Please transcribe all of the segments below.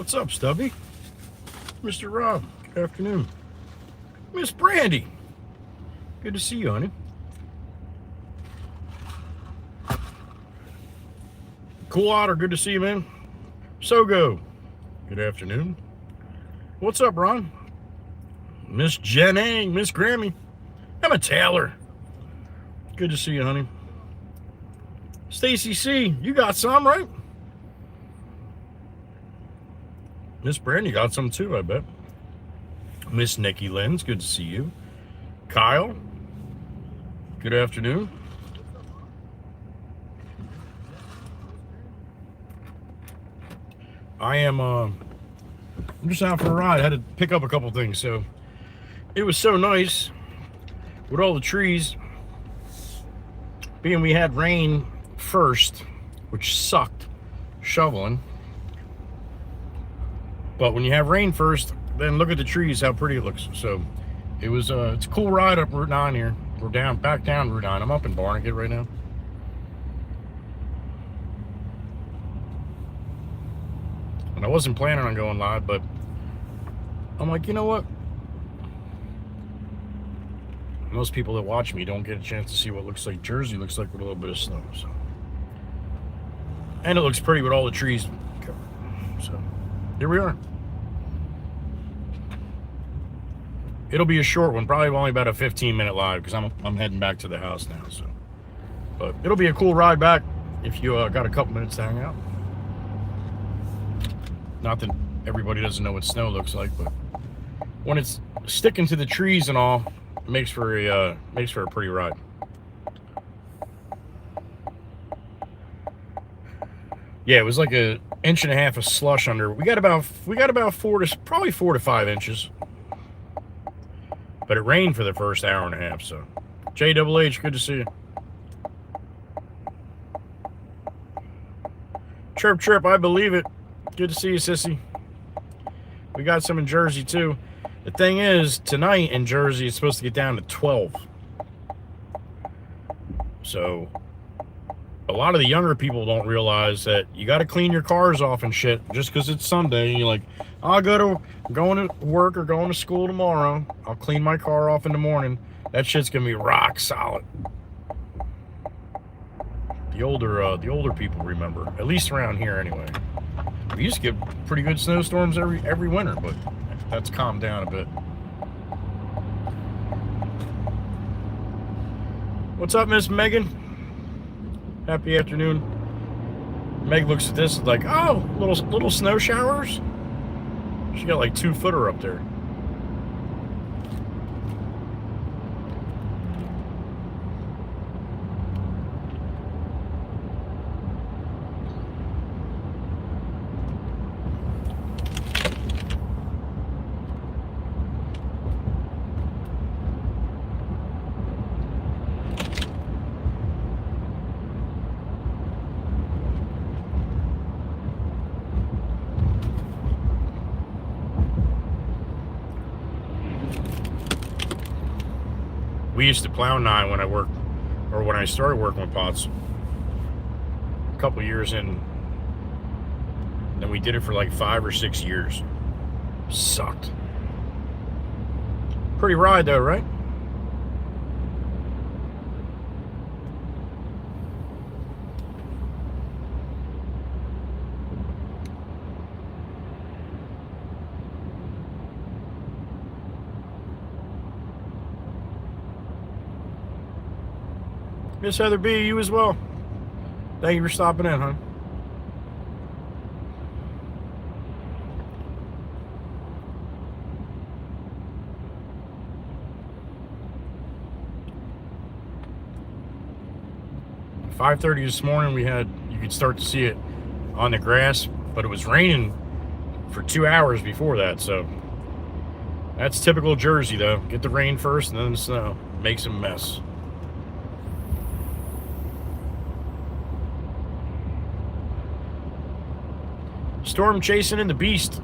What's up, Stubby? Mr. Rob, good afternoon. Miss Brandy, good to see you, honey. Cool Otter, good to see you, man. Sogo, good afternoon. What's up, Ron? Miss Jennang, Miss Grammy. Emma Taylor, good to see you, honey. Stacy C, you got some, right? Miss Brandy got some too, I bet. Miss Nikki Lenz, good to see you. Kyle, good afternoon. I'm just out for a ride. I had to pick up a couple things, so it was so nice with all the trees. Being we had rain first, which sucked shoveling. But when you have rain first, then look at the trees, how pretty it looks. So it was it's a cool ride up Route 9 here. We're back down Route 9. I'm up in Barnegat right now. And I wasn't planning on going live, but I'm like, you know what? Most people that watch me don't get a chance to see what looks like Jersey looks like with a little bit of snow. So, and it looks pretty with all the trees covered. So here we are. It'll be a short one, probably only about a 15-minute live because I'm heading back to the house now. So, but it'll be a cool ride back if you got a couple minutes to hang out. Not that everybody doesn't know what snow looks like, but when it's sticking to the trees and all, it makes for a pretty ride. Yeah, it was like an inch and a half of slush under. We got about 4 to 5 inches. But it rained for the first hour and a half, so. JHH, good to see you. Chirp, chirp, I believe it. Good to see you, sissy. We got some in Jersey, too. The thing is, tonight in Jersey, it's supposed to get down to 12. So, a lot of the younger people don't realize that you got to clean your cars off and shit just because it's Sunday. And you're like, I'm going to work or going to school tomorrow. I'll clean my car off in the morning. That shit's going to be rock solid. The older people remember, at least around here anyway. We used to get pretty good snowstorms every winter, but that's calmed down a bit. What's up, Miss Megan? Happy afternoon. Meg looks at this like, oh, little snow showers. She got like 2-footer up there. We used to plow 9 when I started working with pots. A couple years in. Then we did it for like 5 or 6 years. Sucked. Pretty ride though, right? Miss Heather B, you as well. Thank you for stopping in, huh? At 5:30 this morning, you could start to see it on the grass, but it was raining for 2 hours before that, so that's typical Jersey though. Get the rain first and then the snow. Makes a mess. Storm chasing in the beast.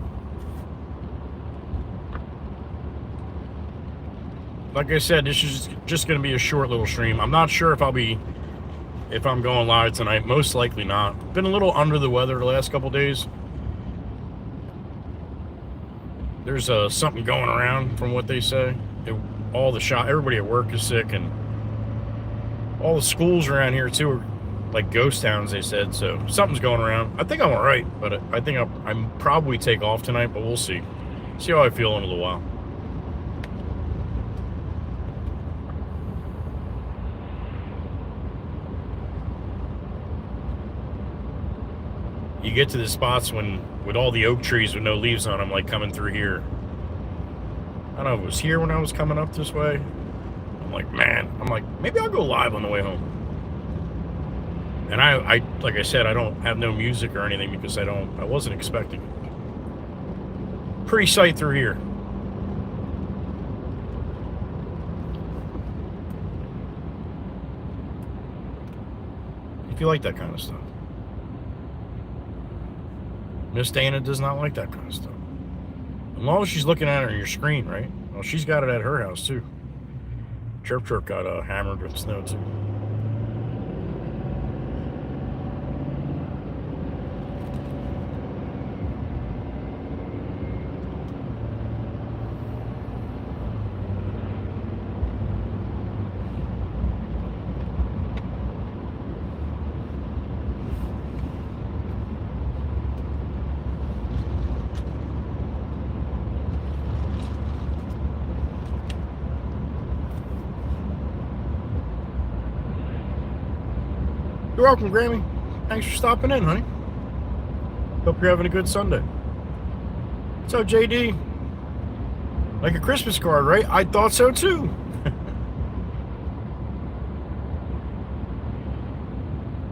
Like I said, this is just going to be a short little stream. I'm not sure if I'm going live tonight. Most likely not. Been a little under the weather the last couple days. there's something going around from what they say. Everybody at work is sick, and all the schools around here too are like ghost towns, they said. So something's going around. I think I'm all right, but I think I'm probably take off tonight, but we'll see. See how I feel in a little while. You get to the spots with all the oak trees with no leaves on them, like coming through here. I don't know if it was here when I was coming up this way. I'm like, maybe I'll go live on the way home. And I like I said, I don't have no music or anything because I wasn't expecting it. Pretty sight through here. If you like that kind of stuff. Miss Dana does not like that kind of stuff. As long as she's looking at it on your screen, right? Well, she's got it at her house too. Chirp Chirp got hammered with snow too. You're welcome, Grammy. Thanks for stopping in, honey. Hope you're having a good Sunday. So, JD, like a Christmas card, right? I thought so too.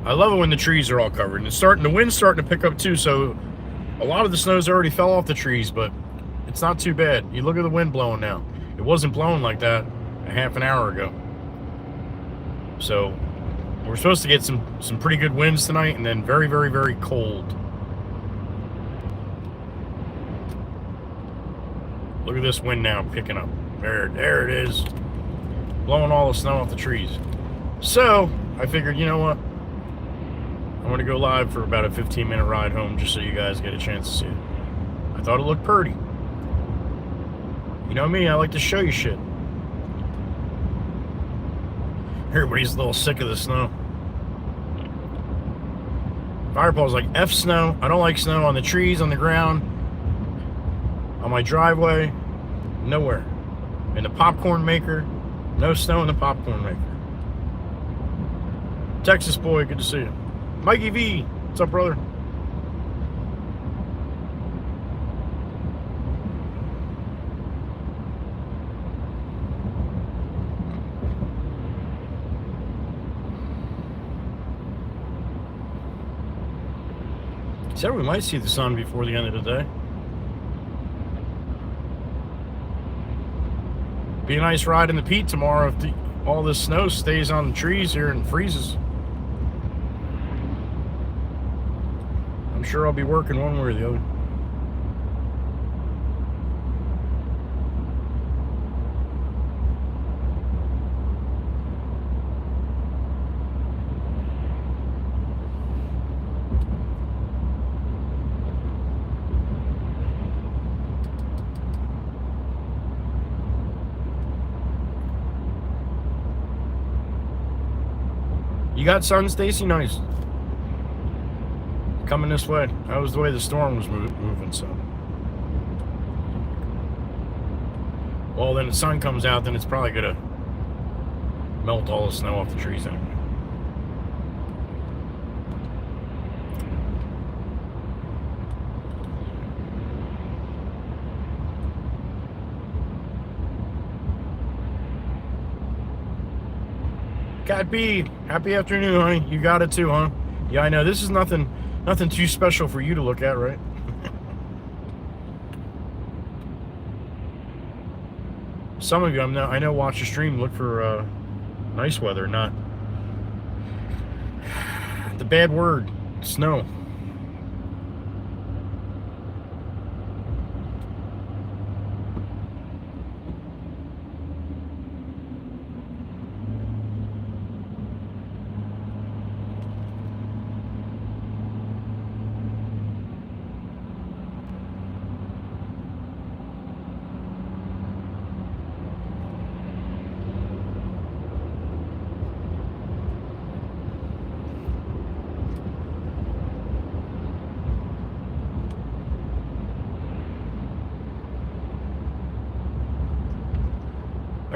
I love it when the trees are all covered. And the wind's starting to pick up too, so a lot of the snow's already fell off the trees, but it's not too bad. You look at the wind blowing now. It wasn't blowing like that a half an hour ago. So we're supposed to get some pretty good winds tonight, and then very, very, very cold. Look at this wind now picking up. There it is. Blowing all the snow off the trees. So I figured, you know what? I'm going to go live for about a 15-minute ride home just so you guys get a chance to see it. I thought it looked pretty. You know me, I like to show you shit. Everybody's a little sick of the snow. Firepaul's like, F snow. I don't like snow on the trees, on the ground, on my driveway, nowhere. In the popcorn maker, no snow in the popcorn maker. Texas boy, good to see you. Mikey V, what's up, brother? Said we might see the sun before the end of the day. Be a nice ride in the peat tomorrow if all this snow stays on the trees here and freezes. I'm sure I'll be working one way or the other. You got sun, Stacy? Nice. Coming this way. That was the way the storm was moving, so. Well, then the sun comes out, then it's probably going to melt all the snow off the trees anyway. Cat B, happy afternoon, honey. You got it too, huh? Yeah, I know. This is nothing too special for you to look at, right? Some of you, I know, watch the stream, look for nice weather, not the bad word, snow.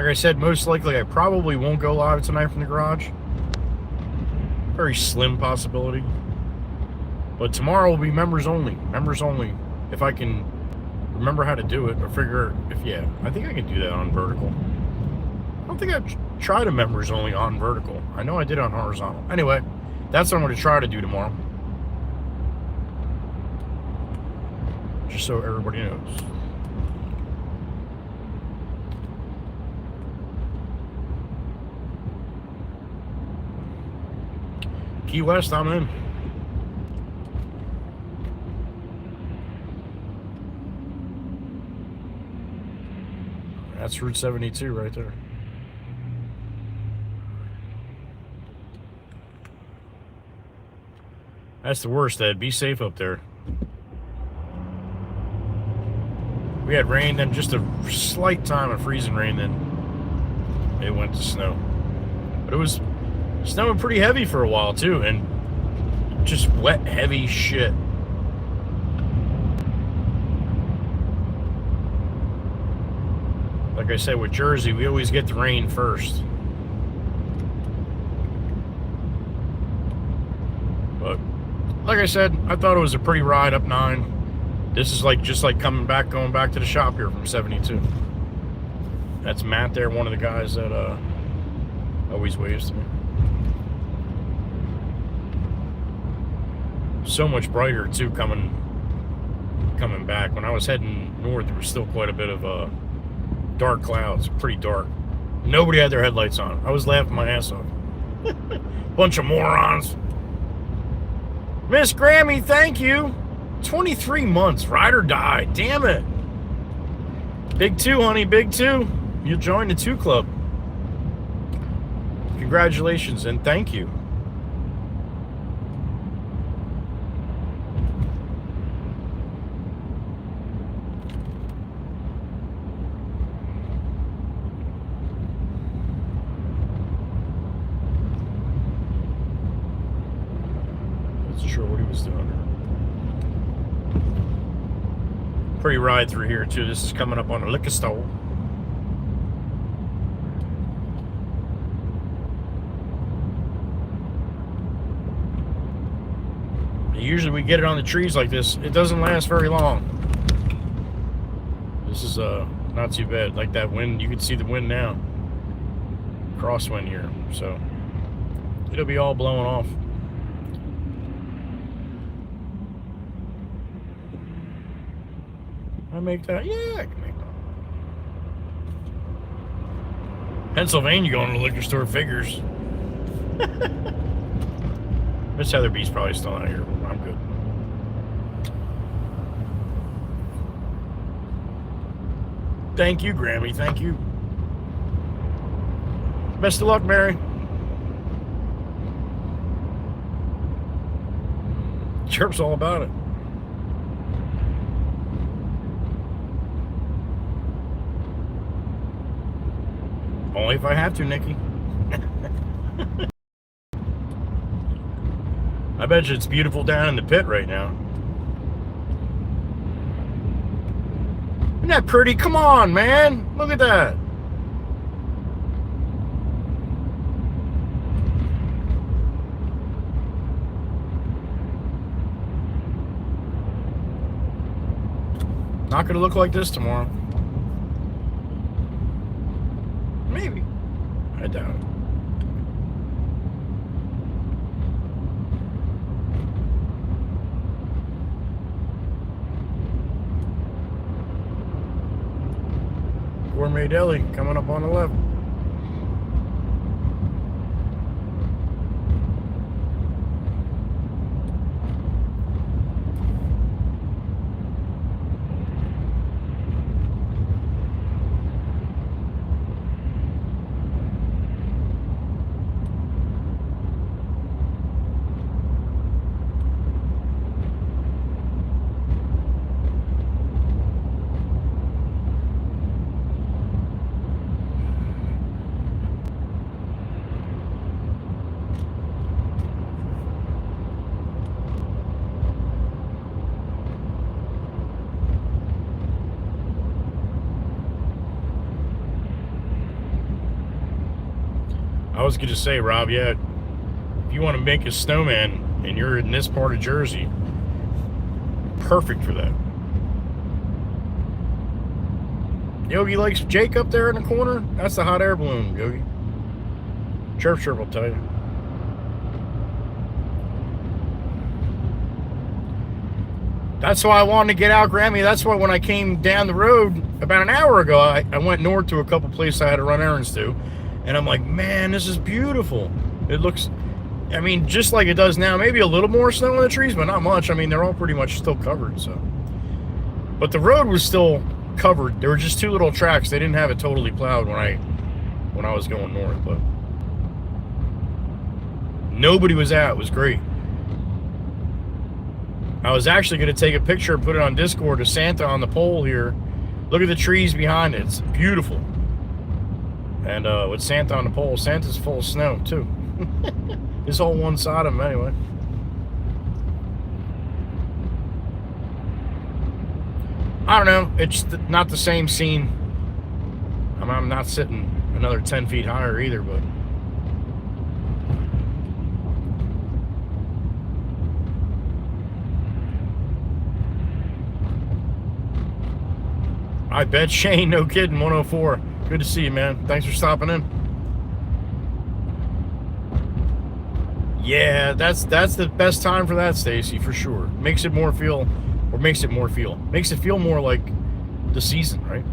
Like I said, most likely I probably won't go live tonight from the garage. Very slim possibility. But tomorrow will be members only. Members only. If I can remember how to do it or figure if, yeah, I think I can do that on vertical. I don't think I've tried a members only on vertical. I know I did on horizontal. Anyway, that's what I'm going to try to do tomorrow. Just so everybody knows. Key West, I'm in. That's Route 72 right there. That's the worst, Ed. Be safe up there. We had rain, then just a slight time of freezing rain, then it went to snow. But it was snowing pretty heavy for a while, too, and just wet, heavy shit. Like I said, with Jersey, we always get the rain first. But, like I said, I thought it was a pretty ride up 9. This is like just like going back to the shop here from 72. That's Matt there, one of the guys that always waves to me. So much brighter too coming back. When I was heading north, there was still quite a bit of dark clouds, pretty dark. Nobody had their headlights on. I was laughing my ass off. Bunch of morons. Miss Grammy, thank you. 23 months, ride or die. Damn it. Big 2, honey, big 2. You joined the 2 club. Congratulations and thank you. Not sure what he was doing. Pretty ride through here too. This is coming up on a liquor store. Usually we get it on the trees like this. It doesn't last very long. This is not too bad. Like that wind, you can see the wind now. Crosswind here, so it'll be all blowing off. I make that? Yeah, I can make that. Pennsylvania going to the liquor store figures. Miss Heather B's probably still out here. I'm good. Thank you, Grammy. Thank you. Best of luck, Mary. Chirp's all about it. Only if I have to, Nikki. I bet you it's beautiful down in the pit right now. Isn't that pretty? Come on, man. Look at that. Not going to look like this tomorrow. Maybe. I doubt it. Gourmet Deli coming up on the left. I was gonna say, Rob, yeah, if you want to make a snowman and you're in this part of Jersey, perfect for that. Yogi likes Jake up there in the corner. That's the hot air balloon, Yogi. Chirp Chirp will tell you. That's why I wanted to get out, Grammy. That's why when I came down the road about an hour ago, I went north to a couple places I had to run errands to. And I'm like, man, this is beautiful. It looks, I mean, just like it does now. Maybe a little more snow in the trees, but not much. I mean, they're all pretty much still covered. So, but the road was still covered. There were just 2 little tracks. They didn't have it totally plowed when I was going north. But nobody was out. It was great. I was actually going to take a picture and put it on Discord of Santa on the pole here. Look at the trees behind it. It's beautiful. And with Santa on the pole, Santa's full of snow too. This whole one side of him anyway. I don't know. It's not the same scene. I'm not sitting another 10 feet higher either, but... I bet, Shane, no kidding, 104. Good to see you, man. Thanks for stopping in. Yeah, that's the best time for that, Stacy, for sure. Makes it feel more like the season, right?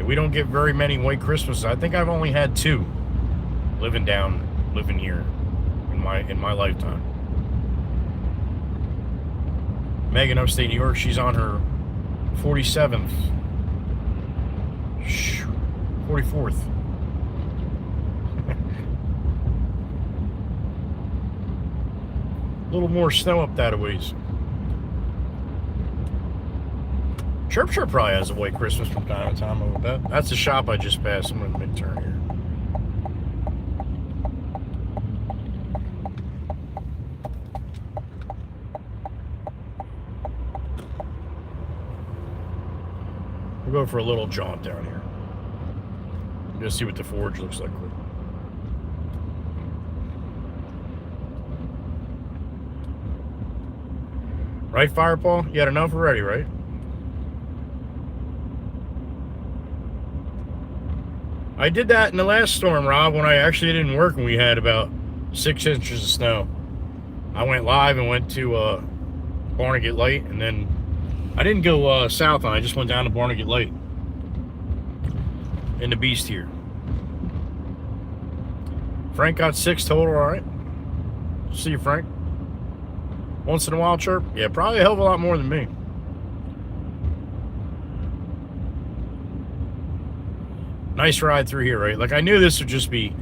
We don't get very many white Christmases. I think I've only had 2 living here in my lifetime. Megan, upstate New York, she's on her 47th, 44th. A little more snow up that a ways. Chirp Chirp probably has a white Christmas from time to time, I would bet. That's the shop I just passed. I'm going to mid-turn here. We'll go for a little jaunt down here. Just see what the forge looks like. Right, Firepaw? You had enough already, right? I did that in the last storm, Rob, when I actually didn't work and we had about 6 inches of snow. I went live and went to Barnegat Light, and then I didn't go south on. I just went down to Barnegat Light in the beast here. Frank got 6 total, all right. See you, Frank. Once in a while, Chirp. Yeah, probably a hell of a lot more than me. Nice ride through here, right? Like, I knew this would just be,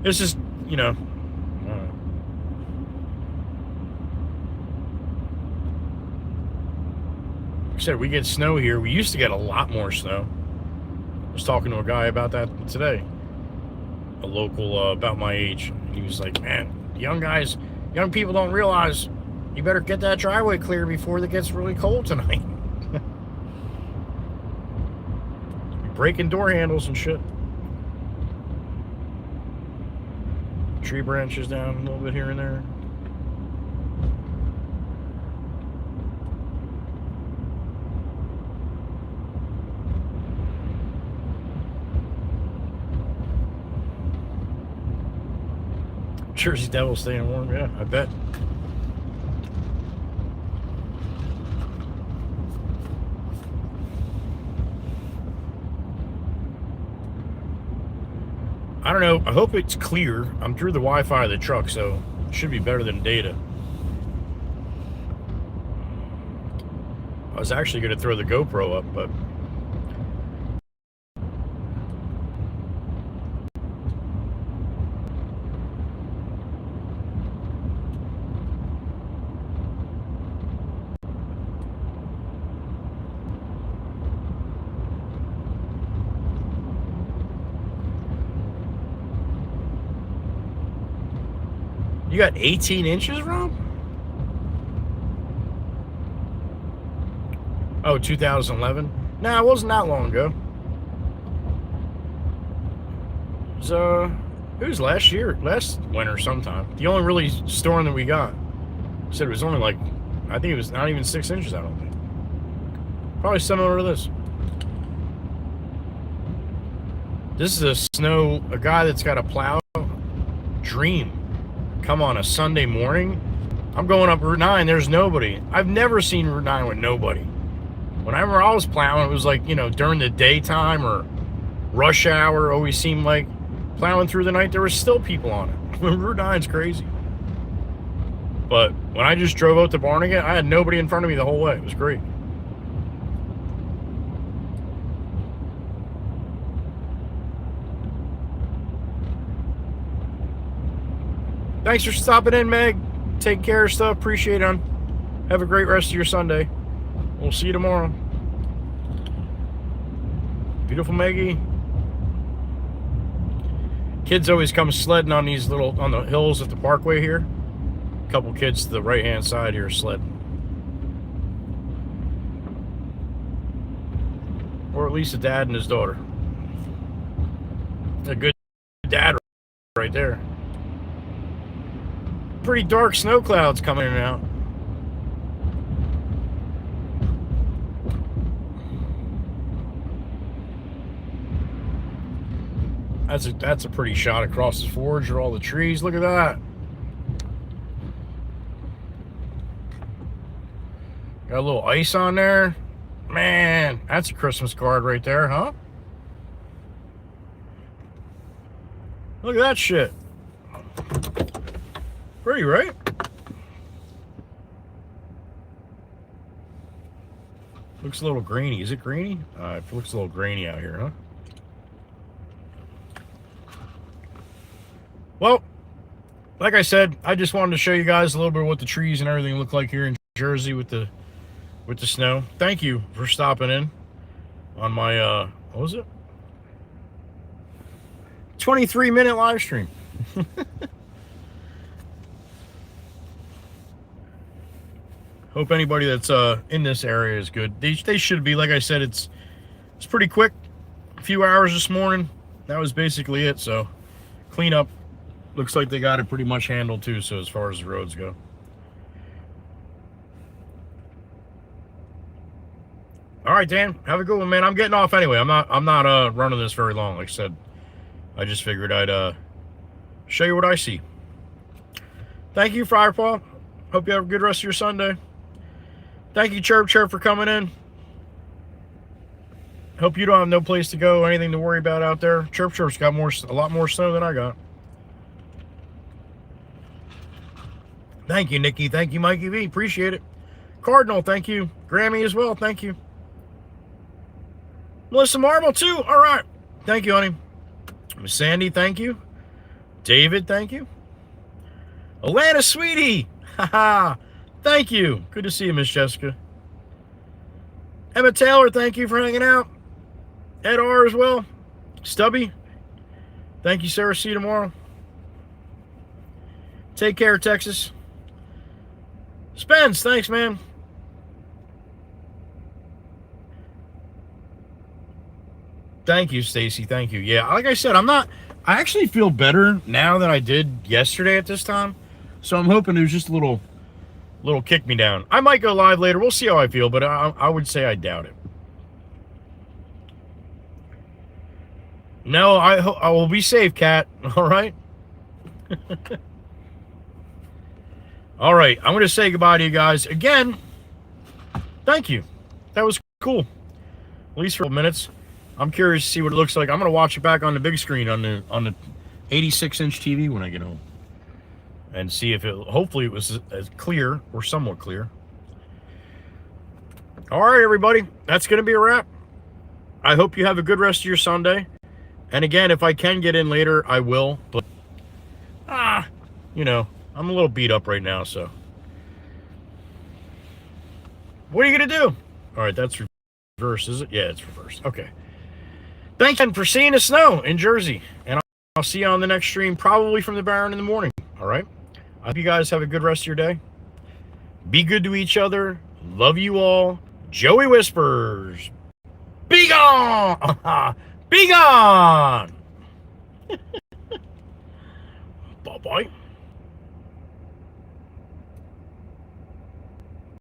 this is, you know, like I said, we get snow here. We used to get a lot more snow. I was talking to a guy about that today, a local about my age. He was like, man, young people don't realize you better get that driveway clear before it gets really cold tonight. Breaking door handles and shit. Tree branches down a little bit here and there. Jersey Devil staying warm, yeah, I bet. I don't know. I hope it's clear. I'm through the Wi-Fi of the truck, so it should be better than data. I was actually going to throw the GoPro up, but... You got 18 inches, Rob? Oh, 2011? Nah, it wasn't that long ago. It was last winter sometime. The only really storm that we got. Said it was only like, I think it was not even 6 inches, I don't think. Probably similar to this. This is a guy that's got a plow dream. Come on a Sunday morning. I'm going up Route 9, there's nobody. I've never seen Route 9 with nobody. Whenever I was plowing, it was like, during the daytime or rush hour, always seemed like plowing through the night, there were still people on it. Route 9's crazy. But when I just drove out to Barnegat, I had nobody in front of me the whole way. It was great. Thanks for stopping in, Meg. Take care of stuff. Appreciate it, hon. Have a great rest of your Sunday. We'll see you tomorrow. Beautiful Maggie. Kids always come sledding on the hills at the parkway here. A couple kids to the right-hand side here sledding. Or at least a dad and his daughter. A good dad right there. Pretty dark snow clouds coming in and out. That's a pretty shot across the forge or all the trees. Look at that. Got a little ice on there. Man, that's a Christmas card right there, huh? Look at that shit. Pretty, right? Looks a little grainy. Is it grainy? It looks a little grainy out here, huh? Well, like I said, I just wanted to show you guys a little bit of what the trees and everything look like here in Jersey with the snow. Thank you for stopping in on my what was it? 23-minute live stream. Hope anybody that's in this area is good. They should be. Like I said, it's pretty quick. A few hours this morning. That was basically it. So clean up. Looks like they got it pretty much handled too. So as far as the roads go. All right, Dan. Have a good one, man. I'm getting off anyway. I'm not running this very long. Like I said, I just figured I'd show you what I see. Thank you, Firepaw. Hope you have a good rest of your Sunday. Thank you, Chirp, for coming in. Hope you don't have no place to go, anything to worry about out there. Chirp's got a lot more snow than I got. Thank you, Nikki. Thank you, Mikey V. Appreciate it. Cardinal, thank you. Grammy as well. Thank you. Melissa Marble, too. All right. Thank you, honey. Miss Sandy, thank you. David, thank you. Alana, sweetie. Haha. Thank you. Good to see you, Miss Jessica. Emma Taylor, thank you for hanging out. Ed R as well. Stubby. Thank you, Sarah. See you tomorrow. Take care, Texas. Spence, thanks, man. Thank you, Stacy. Thank you. Yeah, like I said, I actually feel better now than I did yesterday at this time. So I'm hoping there's just a little kick me down. I might go live later. We'll see how I feel, but I would say I doubt it. No, I will be safe, Kat. All right? All right, I'm going to say goodbye to you guys. Again, thank you. That was cool. At least for a couple minutes. I'm curious to see what it looks like. I'm going to watch it back on the big screen on the 86-inch TV when I get home. And see if hopefully it was as clear or somewhat clear. All right, everybody. That's going to be a wrap. I hope you have a good rest of your Sunday. And again, if I can get in later, I will. But, I'm a little beat up right now, so. What are you going to do? All right, that's reverse, is it? Yeah, it's reverse. Okay. Thank you for seeing the snow in Jersey. And I'll see you on the next stream, probably from the Barren in the morning. All right? I hope you guys have a good rest of your day. Be good to each other. Love you all. Joey whispers. Be gone! Be gone! Bye-bye.